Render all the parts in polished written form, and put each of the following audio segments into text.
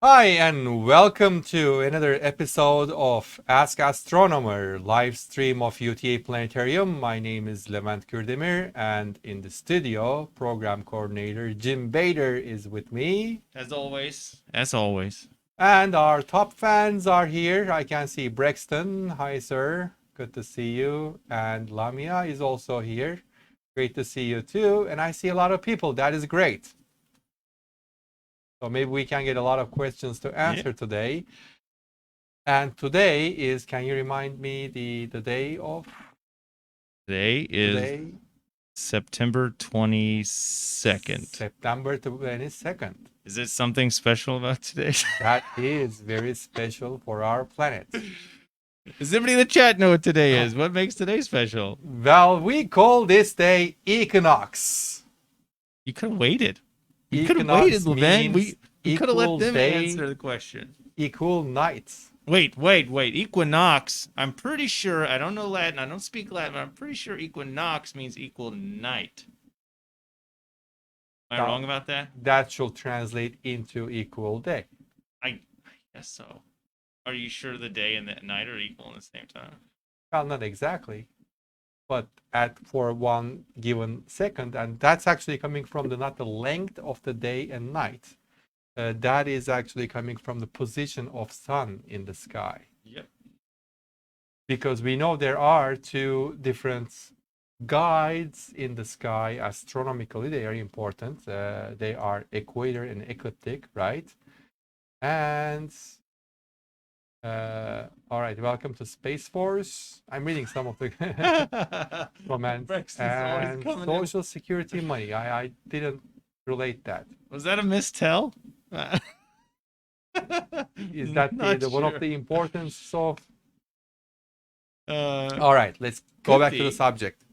Hi, and welcome to another episode of Ask Astronomer, live stream of UTA Planetarium. My name is Levent Kürdemir, and in the studio, program coordinator Jim Bader is with me. As always. As always. And our top fans are here. I can see Brexton. Hi, sir. Good to see you. And Lamia is also here. Great to see you too. And I see a lot of people. That is great. So maybe we can get a lot of questions to answer today. And today is, can you remind me the day of? Today is September 22nd. September 22nd. Is it something special about today? That is very special for our planet. Does everybody in the chat know what today is? What makes today special? Well, we call this day equinox. You could have waited. You could have waited, Levin. We could have let them answer the question. Equal nights. Wait. Equinox. I'm pretty sure, I don't know Latin, I don't speak Latin, but I'm pretty sure equinox means equal night. Am I wrong about that? That should translate into equal day. I guess so. Are you sure the day and the night are equal in the same time? Well, not exactly. But for one given second, and that's actually coming from not the length of the day and night. That is actually coming from the position of sun in the sky. Yep. Because we know there are two different guides in the sky astronomically. They are important. They are equator and ecliptic, right? And all right, welcome to Space Force. I'm reading some of the comments. And Social Security money. I didn't relate that. Was that a mistell? Is that one of the importance of? All right, let's go back to the subject.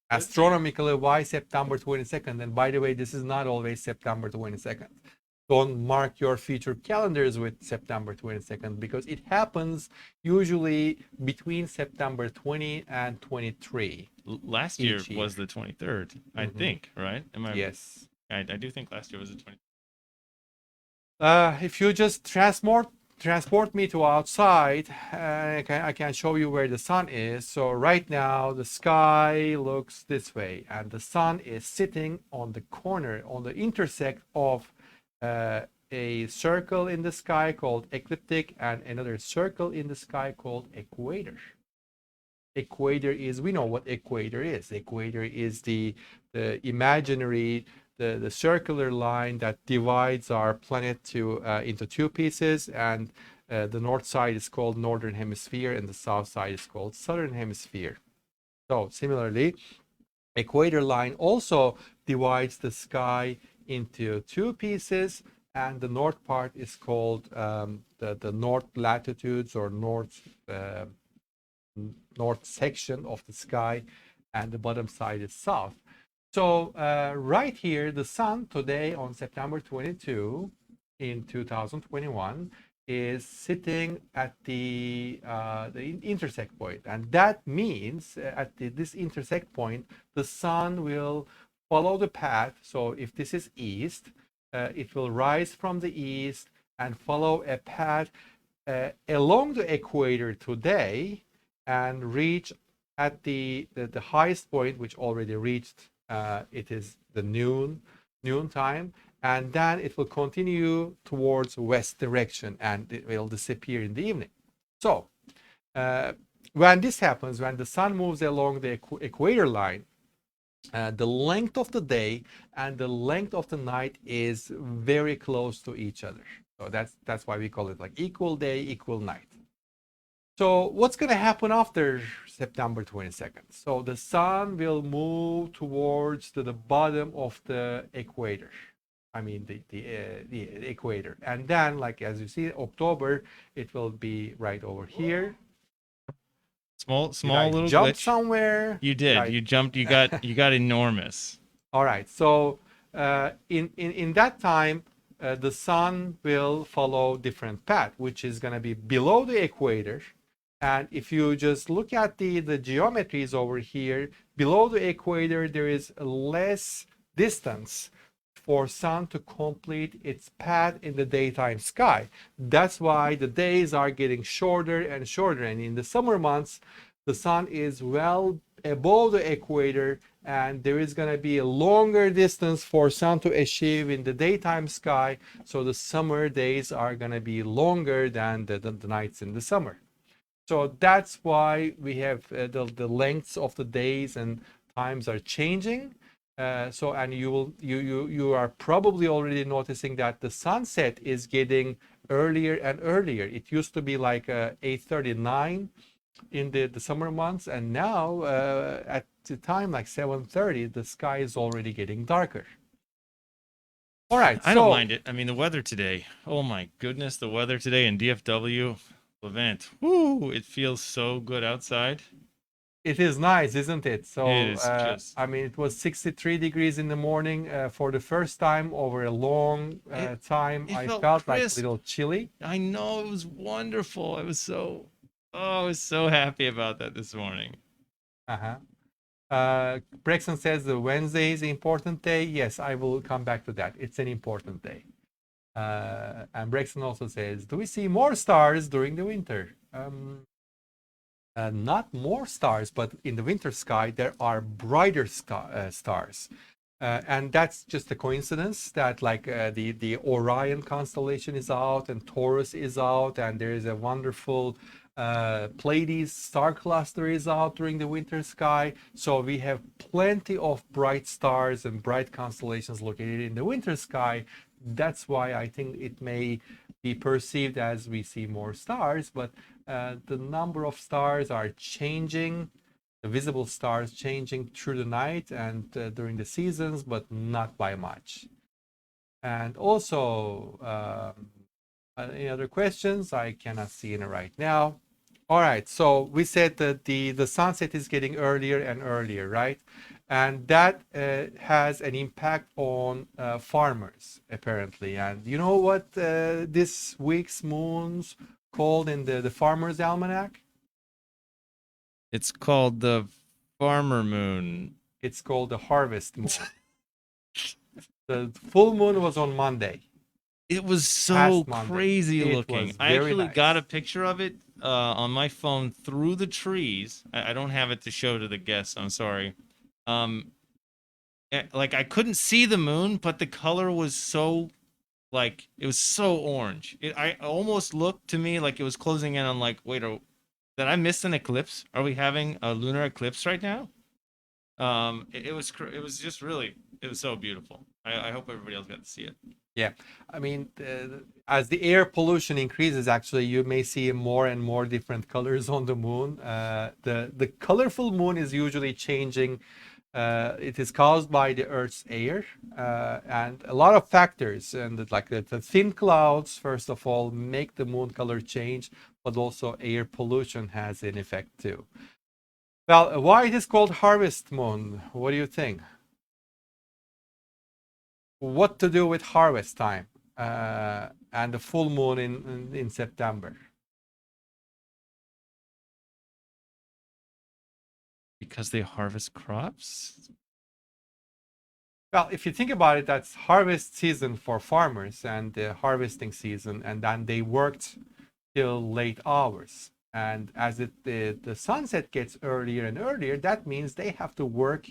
Astronomically, why September 22nd? And by the way, this is not always September 22nd. don't mark your future calendars with September 22nd because it happens usually between September 20 and 23 Last year each year. was the 23rd, I think, right? Yes. I do think last year was the 23rd. If you just transport me to outside, I can show you where the sun is. So right now the sky looks this way, and the sun is sitting on the corner, on the intersect of a circle in the sky called ecliptic and another circle in the sky called equator. Equator is, we know what equator is. Equator is the imaginary, the circular line that divides our planet into two pieces, and the north side is called northern hemisphere and the south side is called southern hemisphere. So similarly, equator line also divides the sky into two pieces, and the north part is called the north latitudes or north section of the sky, and the bottom side is south. So right here, the sun today on September 22 in 2021 is sitting at the intersect point, and that means at this intersect point, the sun will follow the path. So if this is east, it will rise from the east and follow a path along the equator today and reach at the highest point, which already reached. It is the noon time, and then it will continue towards west direction and it will disappear in the evening. So when this happens, when the sun moves along the equator line, the length of the day and the length of the night is very close to each other. So that's why we call it like equal day, equal night. So what's going to happen after September 22nd? So the sun will move towards the bottom of the equator. I mean the equator, and then, like as you see, October, it will be right over here. Small little Jump glitch. somewhere. You did. You jumped. You got enormous. All right. So in that time, the sun will follow different path, which is going to be below the equator. And if you just look at the geometries over here, below the equator, there is less distance for sun to complete its path in the daytime sky. That's why the days are getting shorter and shorter. And in the summer months, the sun is well above the equator, and there is going to be a longer distance for sun to achieve in the daytime sky. So the summer days are going to be longer than the nights in the summer. So that's why we have the lengths of the days and times are changing. So, and you are probably already noticing that the sunset is getting earlier and earlier. It used to be like 8:39 in the summer months, and now at the time like 7:30, the sky is already getting darker. All right, I don't mind it. I mean, the weather today. Oh my goodness, the weather today in DFW, Levant. Whoo! It feels so good outside. It is nice, isn't it? So, It is just. I mean, it was 63 degrees in the morning for the first time over a long time. It I felt felt like a crisp. little chilly. I know, it was wonderful. I was so happy about that this morning. Uh-huh. Brexton says the Wednesday is an important day. Yes, I will come back to that. It's an important day. And Brexton also says, do we see more stars during the winter? Not more stars, but in the winter sky, there are brighter stars. And that's just a coincidence that like the Orion constellation is out and Taurus is out, and there is a wonderful Pleiades star cluster is out during the winter sky. So we have plenty of bright stars and bright constellations located in the winter sky. That's why I think it may be perceived as we see more stars, but the number of stars are changing, the visible stars changing through the night and during the seasons, but not by much. And also, any other questions? I cannot see any right now. All right, so we said that the sunset is getting earlier and earlier, right? and that has an impact on farmers apparently. And you know what this week's moon's called in the Farmer's Almanac? It's called the Farmer Moon. It's called the Harvest Moon. The full moon was on Monday, It was so past Monday. crazy It looking. was I very actually got a nice. picture of it on my phone through the trees. I don't have it to show to the guests. I'm sorry. Um, like I couldn't see the moon, but the color was so like it was so orange. I almost looked to me like it was closing in on like, wait, did I miss an eclipse? Are we having a lunar eclipse right now? It was just really it was so beautiful. I hope everybody else got to see it. Yeah, I mean, as the air pollution increases, actually, you may see more and more different colors on the moon. The colorful moon is usually changing. It is caused by the Earth's air and a lot of factors, and like the thin clouds, first of all, make the moon color change, but also air pollution has an effect too. Well, why it is called harvest moon? What do you think? What to do with harvest time and the full moon in September? Because they harvest crops? Well, if you think about it, that's harvest season for farmers and the harvesting season, and then they worked till late hours. And as the sunset gets earlier and earlier, that means they have to work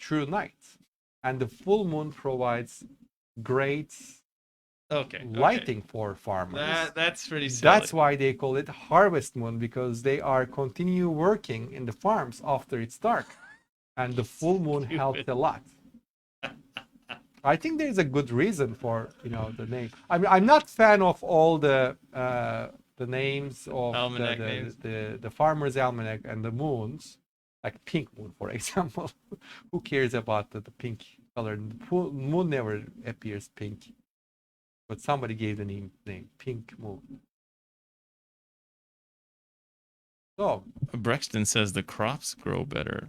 through night. And the full moon provides great Okay, okay. lighting for farmers. That's pretty That's silly. why they call it harvest moon, because they are continue working in the farms after it's dark. And the full moon helps Stupid. a lot. I think there's a good reason for the name. I mean, I'm not fan of all the names of Almanac names. the farmer's almanac and the moons, like pink moon, for example. Who cares about the pink color? The moon never appears pink, but somebody gave the name pink moon. So Brexton says the crops grow better.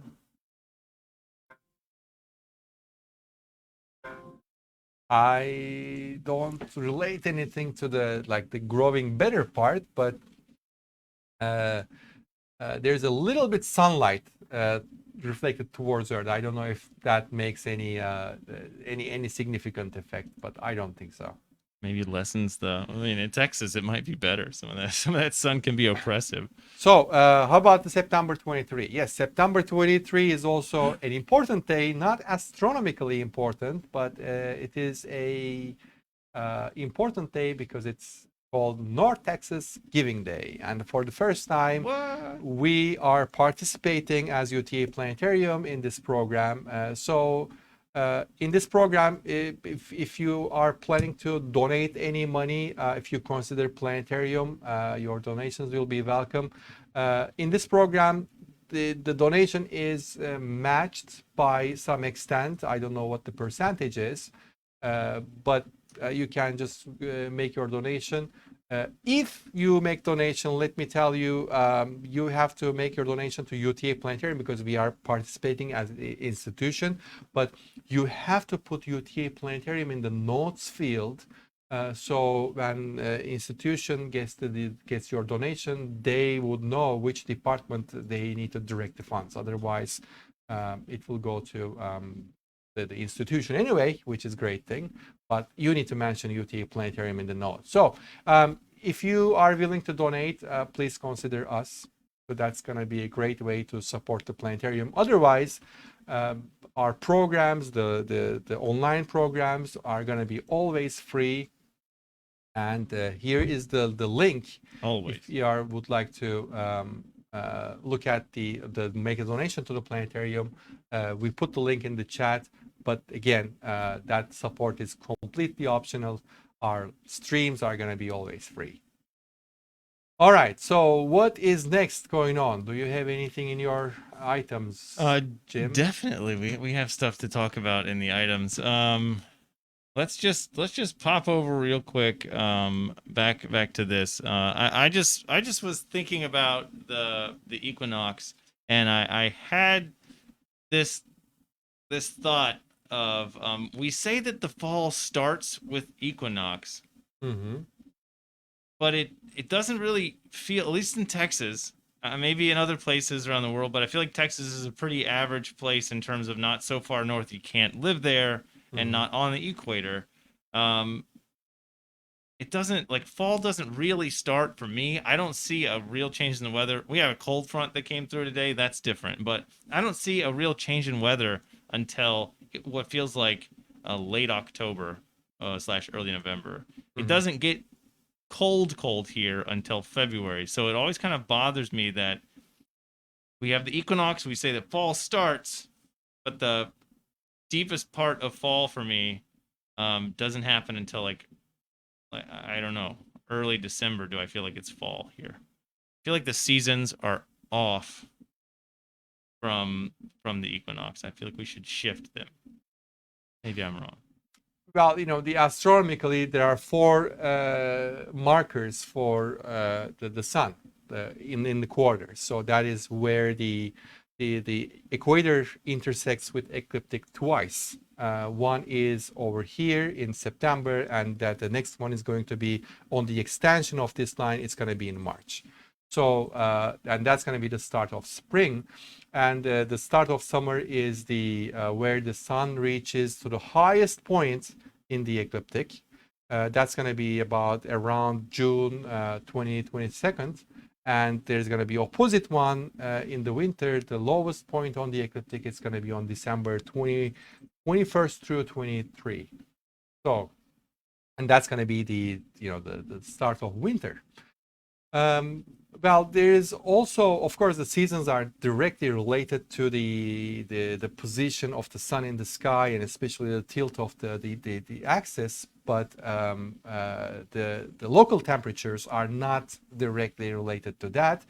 I don't relate anything to the growing better part, but uh, there's a little bit sunlight reflected towards Earth. I don't know if that makes any significant effect, but I don't think so. Maybe lessens the. I mean, in Texas, it might be better. Some of that sun can be oppressive. So, how about the September 23? Yes, September 23 is also an important day, not astronomically important, but it is a important day because it's called North Texas Giving Day. And for the first time, What? we are participating as UTA Planetarium in this program. In this program, if you are planning to donate any money, if you consider planetarium, your donations will be welcome. In this program, the donation is matched by some extent. I don't know what the percentage is, but you can just make your donation. If you make donation, let me tell you, you have to make your donation to UTA Planetarium because we are participating as an institution, but you have to put UTA Planetarium in the notes field. So when institution gets your donation, they would know which department they need to direct the funds. Otherwise, it will go to the institution anyway, which is a great thing. But you need to mention UTA Planetarium in the notes. So if you are willing to donate, please consider us. So that's going to be a great way to support the planetarium. Otherwise, our programs, the online programs, are going to be always free. And here is the link. Always. If you would like to look at the make a donation to the planetarium, we put the link in the chat. But again, that support is completely optional. Our streams are going to be always free. All right. So what is next going on? Do you have anything in your items, Jim? Definitely. We have stuff to talk about in the items. Let's just pop over real quick. Back to this. I just was thinking about the equinox, and I had this this thought of we say that the fall starts with equinox, Mm-hmm. but it doesn't really feel, at least in Texas, maybe in other places around the world, but I feel like Texas is a pretty average place in terms of not so far north you can't live there and Mm-hmm. not on the equator. Um, it doesn't, like, fall doesn't really start for me. I don't see a real change in the weather. We have a cold front that came through today. That's different, but I don't see a real change in weather until what feels like late October slash early November. It Mm-hmm. doesn't get cold here until February. So it always kind of bothers me that we have the equinox, we say that fall starts, but the deepest part of fall for me doesn't happen until like I don't know, early December. Do I feel like it's fall here? I feel like the seasons are off from the equinox. I feel like we should shift them. Maybe I'm wrong. Well, the astronomically, there are four markers for the sun in the quarter. So that is where the equator intersects with ecliptic twice. One is over here in September, and that the next one is going to be on the extension of this line. It's going to be in March. So and that's going to be the start of spring, and the start of summer is the where the sun reaches to the highest point in the ecliptic. That's going to be about around June 2022, and there's going to be opposite one in the winter. The lowest point on the ecliptic is going to be on December 21st through 23. So, and that's going to be the start of winter. Um, well, there is also, of course, the seasons are directly related to the position of the sun in the sky, and especially the tilt of the axis. But the local temperatures are not directly related to that.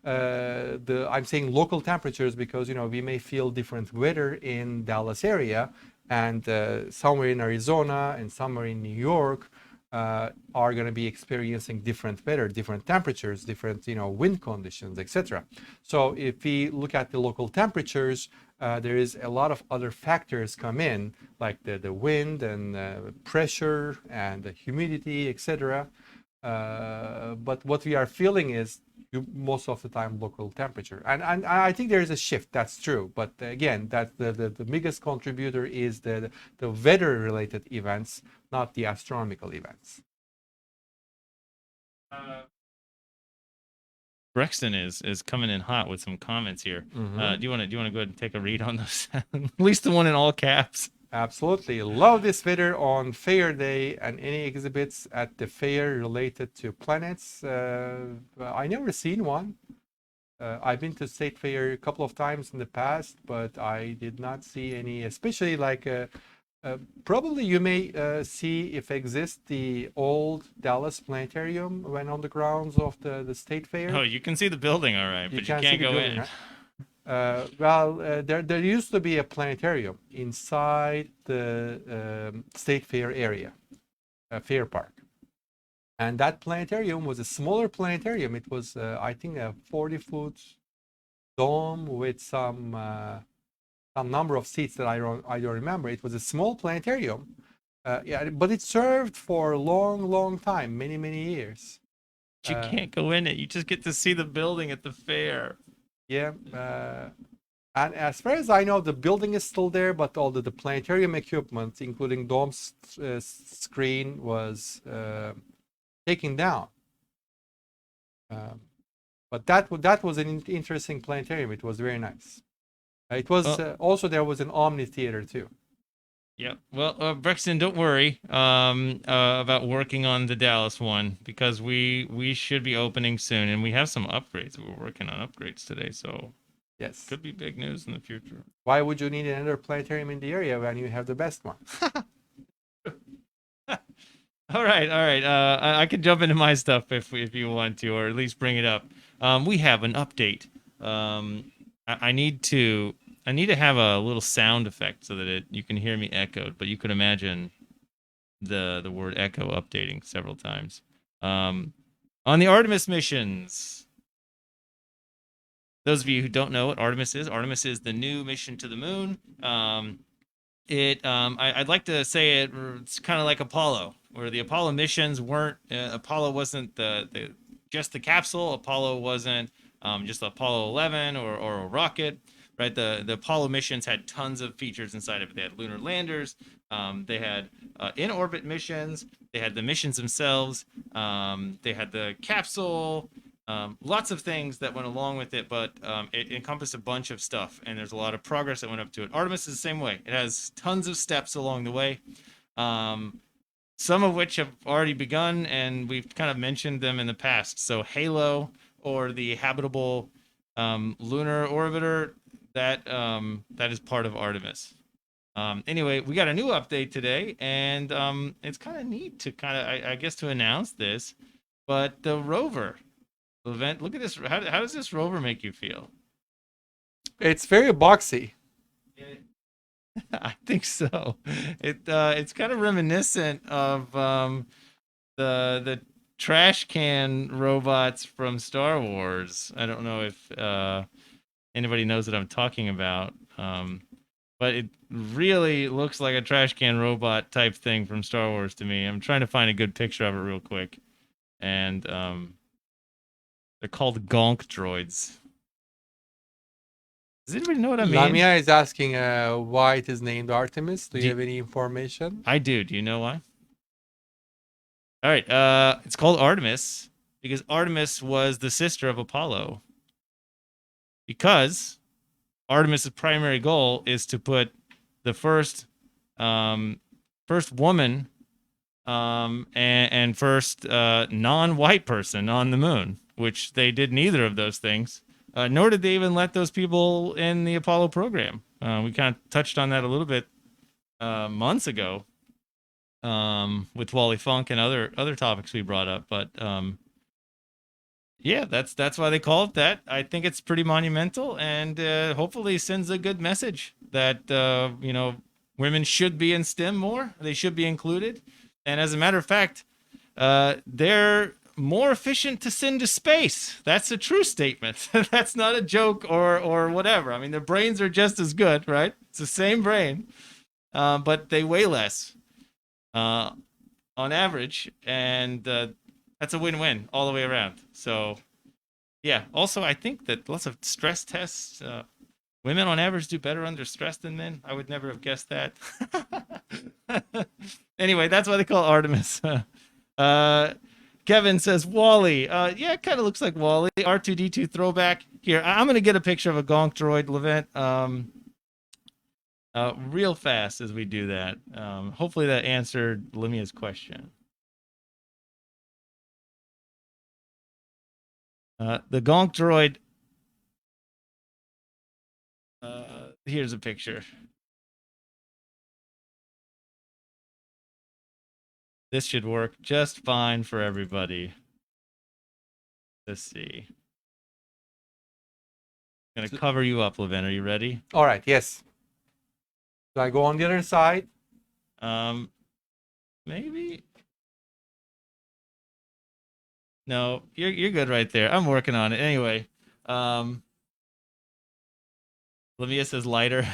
I'm saying local temperatures because we may feel different weather in Dallas area, and somewhere in Arizona and somewhere in New York are going to be experiencing different weather, different temperatures, different wind conditions, etc. So if we look at the local temperatures, there is a lot of other factors come in, like the wind and pressure and the humidity, etc. But what we are feeling is most of the time local temperature, and I think there is a shift. That's true, but again, that the biggest contributor is the weather related events, not the astronomical events. Brexton is coming in hot with some comments here. Mm-hmm. Do you want to go ahead and take a read on those? At least the one in all caps. Absolutely. Love this weather on fair day and any exhibits at the fair related to planets. I never seen one. I've been to State Fair a couple of times in the past, but I did not see any, especially like probably you may see if exists the old Dallas Planetarium when on the grounds of the State Oh, Fair. you can see the building all right, You but you can see can't the go building, in. right? Well, there used to be a planetarium inside the State Fair area, Fair Park. And that planetarium was a smaller planetarium. It was, I think, a 40-foot dome with some number of seats that I don't remember. It was a small planetarium, yeah, but it served for a long time, many years. You Uh, can't go in it. You just get to see the building at the fair. yeah, and as far as I know, the building is still there, but all the planetarium equipment, including dome screen, was taken down. Um, but that was an interesting planetarium. It was very nice. It was Well, also there was an Omni theater too. yeah. Well, Brexton, don't worry about working on the Dallas one because we should be opening soon, and we have some upgrades. We're working on upgrades today, so Yes. could be big news in the future. Why would you need another planetarium in the area when you have the best one? All right. I can jump into my stuff if you want to, or at least bring it up. We have an update. I need to have a little sound effect so that you can hear me echoed, but you could imagine the word echo updating several times. On the Artemis missions, those of you who don't know what Artemis is the new mission to the moon. I'd like to say it's kind of like Apollo, where the Apollo missions weren't. Apollo wasn't just the capsule. Apollo wasn't just Apollo 11 or a rocket, right? The Apollo missions had tons of features inside of it. They had lunar landers. They had in orbit missions. They had the missions themselves. They had the capsule. Lots of things that went along with it, but it encompassed a bunch of stuff, and there's a lot of progress that went up to it. Artemis is the same way. It has tons of steps along the way, some of which have already begun, and we've kind of mentioned them in the past. So Halo, or the habitable lunar orbiter, that is part of Artemis. Anyway, we got a new update today, and it's kind of neat to I guess, to announce this, but the rover event. Look at this. How does this rover make you feel? It's very boxy. I think so. It's kind of reminiscent of the trash can robots from Star Wars. I don't know if anybody knows what I'm talking about. But it really looks like a trash can robot type thing from Star Wars to me. I'm trying to find a good picture of it real quick. And they're called gonk droids. Does anybody know what I mean? Lamia is asking why it is named Artemis. Do you have any information? I do. Do you know why? All right. It's called Artemis because Artemis was the sister of Apollo. Because Artemis's primary goal is to put the first woman and first non-white person on the moon, which they did neither of those things. Nor did they even let those people in the Apollo program. We kind of touched on that a little bit months ago with Wally Funk and other topics we brought up. But yeah, that's why they call it that. I think it's pretty monumental, and hopefully sends a good message that women should be in STEM more. They should be included. And as a matter of fact, they're more efficient to send to space. That's a true statement. That's not a joke or whatever. I mean, their brains are just as good, right? It's the same brain, but they weigh less on average, and that's a win-win all the way around. So, yeah. Also, I think that lots of stress tests. Women on average do better under stress than men. I would never have guessed that. Anyway, that's why they call it Artemis. Kevin says Wally. Yeah, it kind of looks like Wally. R2D2 throwback. Here, I'm going to get a picture of a gonk droid, Levent, real fast as we do that. Hopefully that answered Limia's question. The gonk droid. Here's a picture. This should work just fine for everybody. Let's see. I'm going to cover you up, Levin. Are you ready? All right, yes. Do I go on the other side? Maybe. No, you're good right there. I'm working on it. Anyway, Lamia says lighter.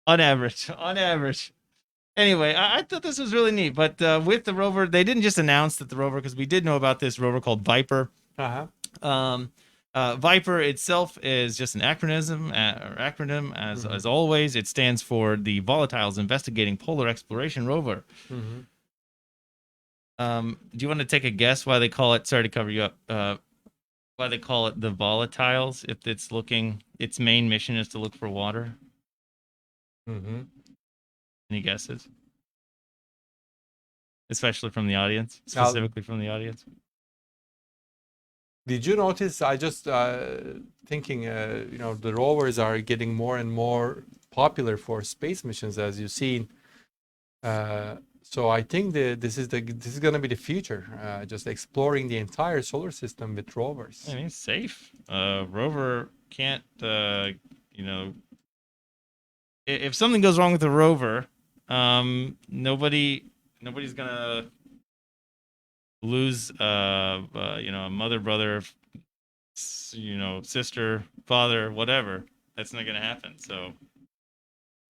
On average. Anyway, I thought this was really neat. But with the rover, they didn't just announce that the rover, because we did know about this rover called Viper. Viper itself is just an acronym, as always. It stands for the Volatiles Investigating Polar Exploration Rover. Do you want to take a guess why they call it? Sorry to cover you up. Why they call it the Volatiles? If its main mission is to look for water. Any guesses? Especially from the audience, specifically from the audience. Did you notice? I just thinking, the rovers are getting more and more popular for space missions, as you've seen. So I think this is going to be the future, just exploring the entire solar system with rovers. I mean, it's safe. Rover can't, if something goes wrong with the rover, nobody's gonna lose, a mother, brother, sister, father, whatever. That's not gonna happen. So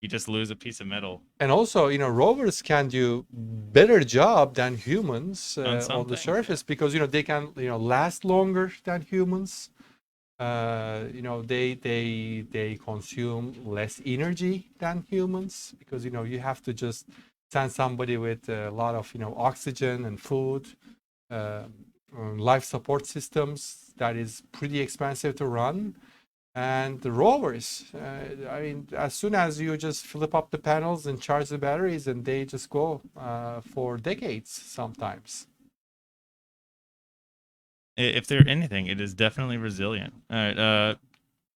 you just lose a piece of metal And also, rovers can do better job than humans on some on the things. Yeah. surface because they can last longer than humans. They consume less energy than humans because you have to just send somebody with a lot of oxygen and food, uh, life support systems that is pretty expensive to run. And the rovers, I mean, as soon as you just flip up the panels and charge the batteries, and they just go for decades sometimes. If they're anything, it is definitely resilient. All right.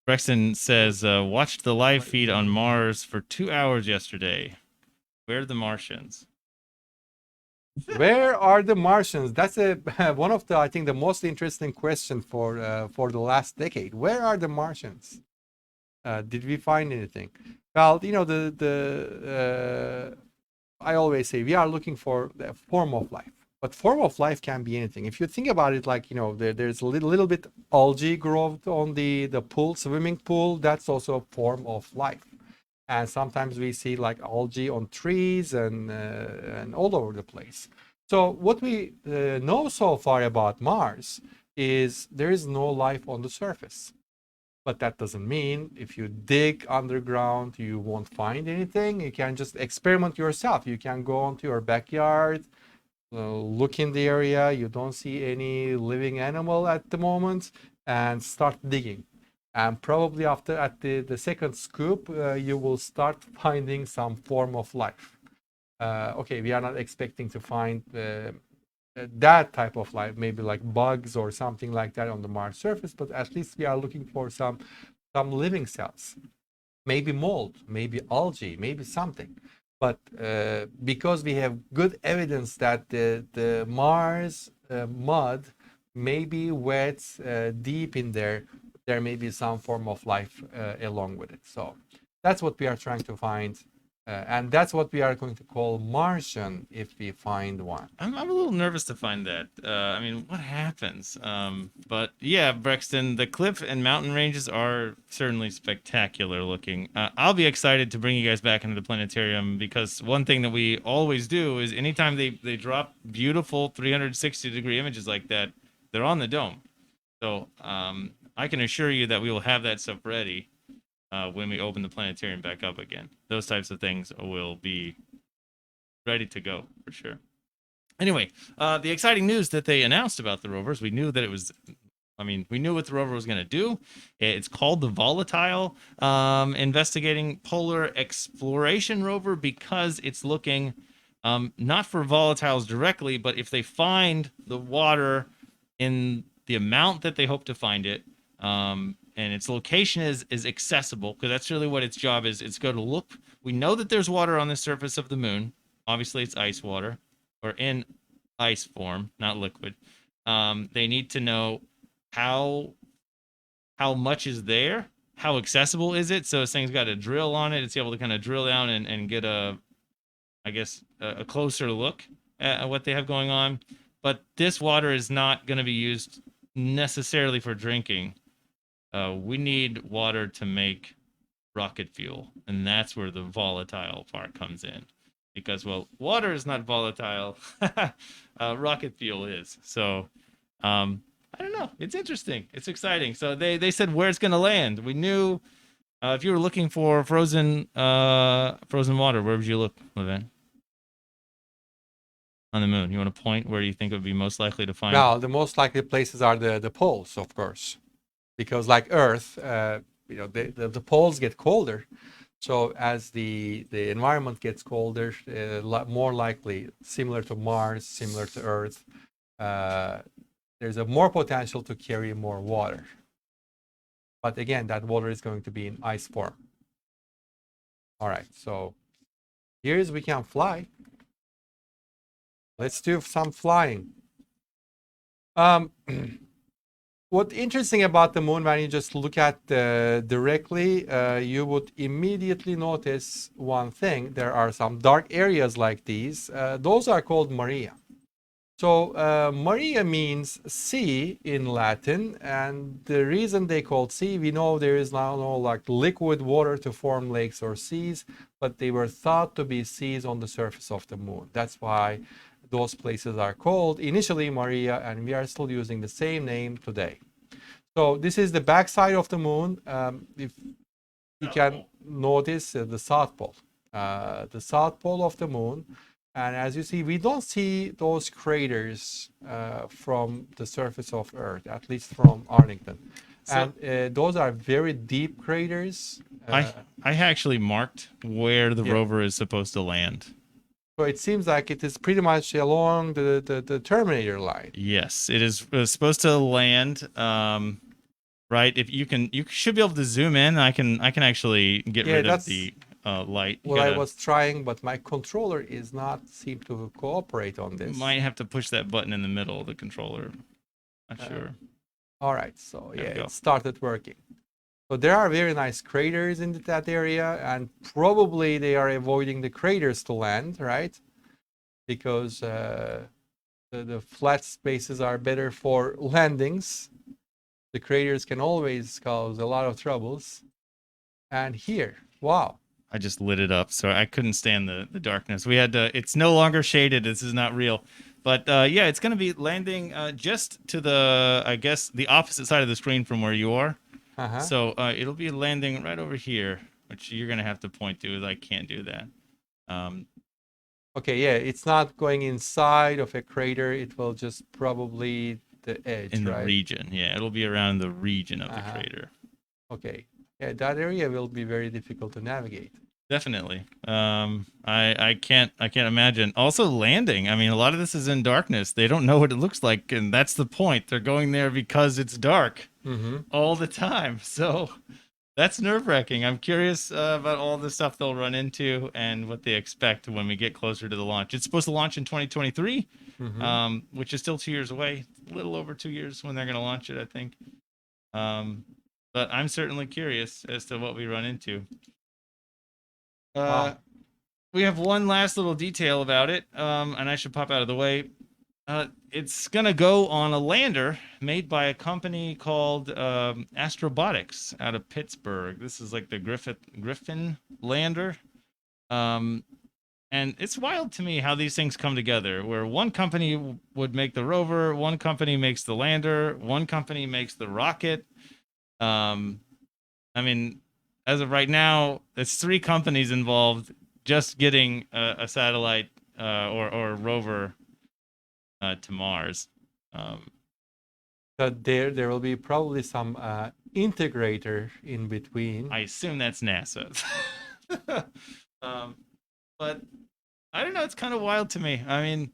Brexton says, watched the live feed on Mars for 2 hours yesterday. Where are the Martians? Where are the Martians? That's one of the, I think, the most interesting question for the last decade. Where are the Martians? Did we find anything? Well, I always say we are looking for the form of life, but form of life can be anything. If you think about it, like there's a little bit algae growth on the pool, swimming pool. That's also a form of life. And sometimes we see like algae on trees and all over the place. So what we know so far about Mars is there is no life on the surface. But that doesn't mean if you dig underground, you won't find anything. You can just experiment yourself. You can go onto your backyard, look in the area. You don't see any living animal at the moment, and start digging. And probably after at the second scoop, you will start finding some form of life. Okay, we are not expecting to find that type of life, maybe like bugs or something like that on the Mars surface, but at least we are looking for some living cells, maybe mold, maybe algae, maybe something. But because we have good evidence that the Mars mud may be wet deep in there, there may be some form of life along with it. So that's what we are trying to find. And that's what we are going to call Martian if we find one. I'm a little nervous to find that. I mean, what happens? But yeah, Brexton, the cliff and mountain ranges are certainly spectacular looking. I'll be excited to bring you guys back into the planetarium because one thing that we always do is anytime they drop beautiful 360-degree images like that, they're on the dome. So I can assure you that we will have that stuff ready when we open the planetarium back up again. Those types of things will be ready to go for sure. Anyway, the exciting news that they announced about the rovers, we knew that it was. I mean, we knew what the rover was going to do. It's called the Volatile Investigating Polar Exploration Rover because it's looking not for volatiles directly, but if they find the water in the amount that they hope to find it, and its location is accessible, because that's really what its job is. It's go to look. We know that there's water on the surface of the moon. Obviously, it's ice water or in ice form, not liquid. They need to know how how much is there, how accessible is it. So this thing's got a drill on it. It's able to kind of drill down and get I guess, a closer look at what they have going on. But this water is not going to be used necessarily for drinking. We need water to make rocket fuel, and that's where the volatile part comes in. Because well, water is not volatile, rocket fuel is. So, I don't know. It's interesting. It's exciting. So they said where it's going to land. We knew if you were looking for frozen water, where would you look, Levin? On the moon. You want to point where you think it would be most likely to find? Well, the most likely places are the poles, of course, because like Earth, the poles get colder. So as the environment gets colder, more likely, similar to Mars, similar to Earth, uh, there's a more potential to carry more water. But again, that water is going to be in ice form. All right, so here's we can fly. Let's do some flying. What's interesting about the moon, when you just look at directly, you would immediately notice one thing. There are some dark areas like these. Those are called Maria. So Maria means sea in Latin, and the reason they called sea, we know there is now no like liquid water to form lakes or seas, but they were thought to be seas on the surface of the moon. That's why those places are called initially Maria, and we are still using the same name today. So this is the backside of the moon. If you can notice the South Pole, the South Pole of the moon. And as you see, we don't see those craters from the surface of Earth, at least from Arlington. So And those are very deep craters. I I actually marked where the Yeah. rover is supposed to land. So it seems like it is pretty much along the Terminator line. Yes, it is supposed to land. Right. If you should be able to zoom in. I can actually get Yeah, rid of that's the light. You what I gotta was trying, but my controller is not seem to cooperate on this. might have to push that button in the middle of the controller. Not Uh, sure. all right, so There yeah, we it go. started working. So there are very nice craters in that area, and probably they are avoiding the craters to land, right? Because the flat spaces are better for landings. The craters can always cause a lot of troubles. And here, wow. I just lit it up, so I couldn't stand the darkness. We had to. It's no longer shaded. This is not real. But yeah, it's gonna be landing just to the, I guess, the opposite side of the screen from where you are. Uh-huh. So it'll be landing right over here, which you're gonna have to point to. As I can't do that. Um, Okay, yeah, it's not going inside of a crater. It will just probably the edge, in the right? region, yeah, it'll be around the region of the Uh-huh. crater. Okay. Yeah, that area will be very difficult to navigate. Definitely. I can't imagine. Also landing. I mean, a lot of this is in darkness. They don't know what it looks like, and that's the point. They're going there because it's dark Mm-hmm. all the time. So that's nerve-wracking. I'm curious about all the stuff they'll run into and what they expect when we get closer to the launch. It's supposed to launch in 2023, Mm-hmm. which is still 2 years away. A little over 2 years when they're going to launch it, I think. Um, but I'm certainly curious as to what we run into. Uh, Wow. we have one last little detail about it, and I should pop out of the way. It's gonna go on a lander made by a company called Astrobotics out of Pittsburgh. This is like the Griffin lander, um, and it's wild to me how these things come together. Where one company would make the rover, one company makes the lander, one company makes the rocket. Um, I mean, as of right now, it's three companies involved just getting a satellite or a rover to Mars. Um, So there will be probably some integrator in between. I assume that's NASA. um, but I don't know. It's kind of wild to me. I mean,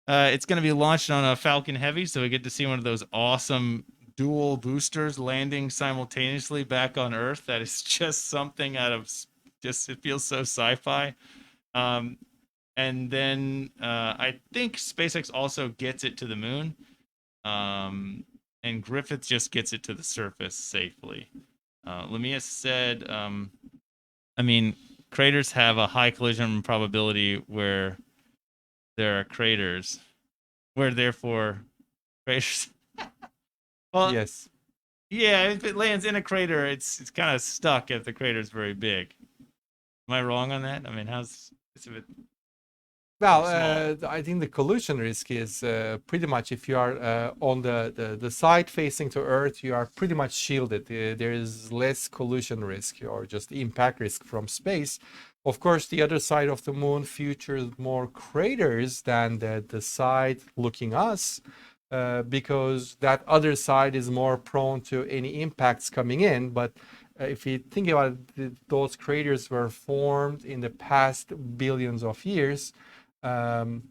it's going to be launched on a Falcon Heavy, so we get to see one of those awesome dual boosters landing simultaneously back on Earth. That is just something out of just it feels so sci-fi. Um, and then I think SpaceX also gets it to the moon, and Griffith just gets it to the surface safely. Lamia said, I mean, craters have a high collision probability where there are craters, where therefore craters. Well, Yes. yeah, if it lands in a crater, it's kind of stuck if the crater is very big. Am I wrong on that? I mean, how's it's a bit Well, small? I think the collision risk is pretty much if you are on the side facing to Earth, you are pretty much shielded. There is less collision risk or just impact risk from space. Of course, the other side of the moon features more craters than the side looking us, because that other side is more prone to any impacts coming in. But if you think about it, those craters were formed in the past billions of years. um,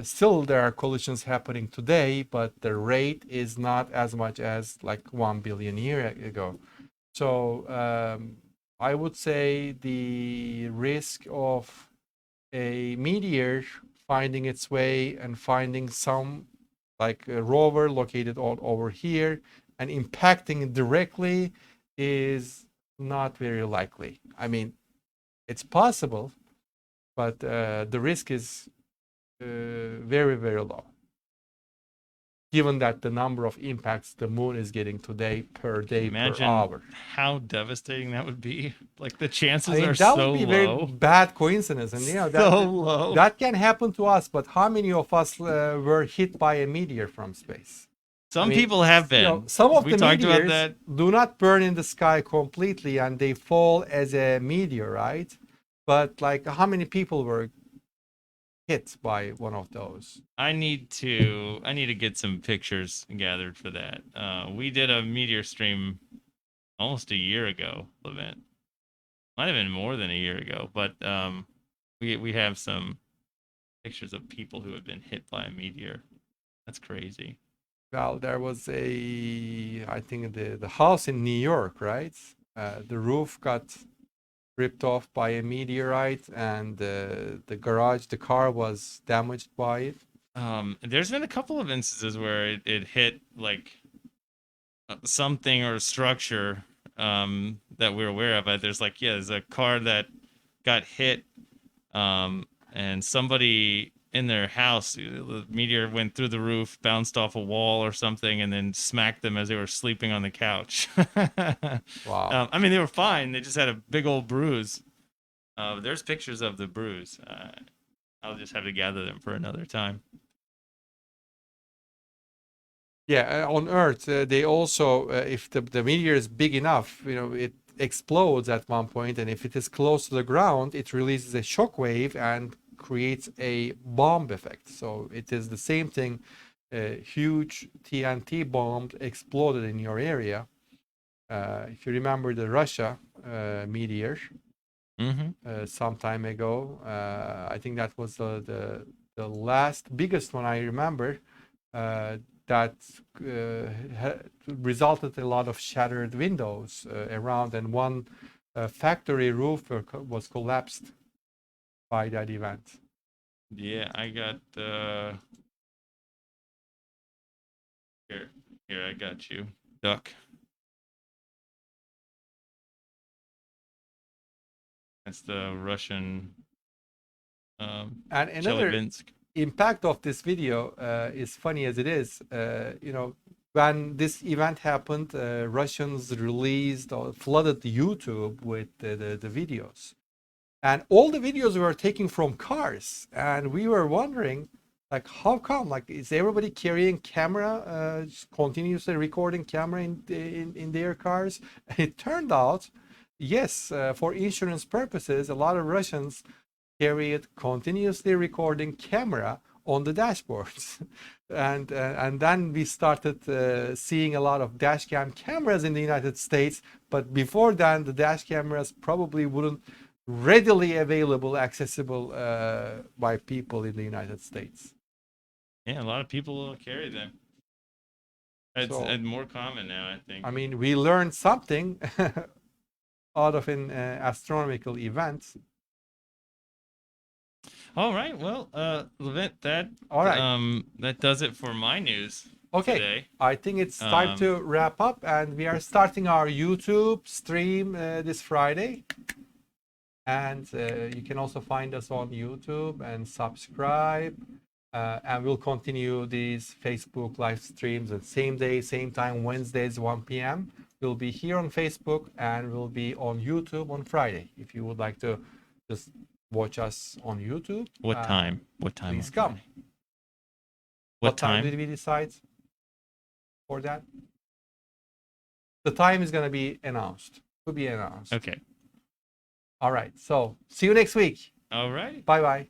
Still there are collisions happening today, but the rate is not as much as like 1 billion year ago. So I would say the risk of a meteor finding its way and finding some like a rover located all over here and impacting it directly is not very likely. I mean, it's possible, but the risk is very, very low. Given that the number of impacts the moon is getting today per day per Imagine hour. how devastating that would be. Like the I chances mean, are that would so be a very low. bad coincidence, and So low. that can happen to us. But how many of us were hit by a meteor from space? I Some mean, people have been. some of We the talked about meteors that. do not burn in the sky completely, and they fall as a meteorite. But like, how many people were hit by one of those? I need to get some pictures gathered for that. We did a meteor stream almost a year ago, Levent. Might have been more than a year ago, but we have some pictures of people who have been hit by a meteor. That's crazy. Well, there was I think the house in New York, right? The roof got ripped off by a meteorite, and the garage, the car was damaged by it. There's been a couple of instances where it hit like something or structure that we're aware of. There's like, yeah, there's a car that got hit, and somebody in their house, the meteor went through the roof, bounced off a wall or something, and then smacked them as they were sleeping on the couch. Wow. I mean, they were fine. They just had a big old bruise. There's pictures of the bruise. I'll just have to gather them for another time. Yeah, on Earth, they also, if the meteor is big enough, it explodes at one point, and if it is close to the ground, it releases a shock wave and creates a bomb effect. So it is the same thing. A huge TNT bomb exploded in your area. If you remember the Russia meteor some time ago, I think that was the last biggest one I remember. That resulted in a lot of shattered windows around, and one factory roof was collapsed by that event. Yeah, I got here I got you. Duck. That's the Russian And another Chelyabinsk. impact of this video is funny as it is, when this event happened, Russians released or flooded YouTube with the videos. And all the videos were taken from cars. And we were wondering, like, how come? Like, is everybody carrying camera, continuously recording camera in their cars? It turned out, yes, for insurance purposes, a lot of Russians carried continuously recording camera on the dashboards. And then we started seeing a lot of dash cam cameras in the United States. But before then, the dash cameras probably wouldn't readily available, accessible by people in the United States. Yeah, a lot of people carry them. It's So, more common now, I think. I mean, we learned something out of an astronomical event. All right. Well, Levent, All right. that does it for my news Okay. today. I think it's time to wrap up, and we are starting our YouTube stream this Friday. And you can also find us on YouTube and subscribe. And we'll continue these Facebook live streams at same day, same time, Wednesdays, 1 p.m. We'll be here on Facebook, and we'll be on YouTube on Friday. If you would like to just watch us on YouTube. What time? What time? Please come. What time did we decide for that? The time is going to be announced. To be announced. Okay. All right. So see you next week. All right. Bye-bye.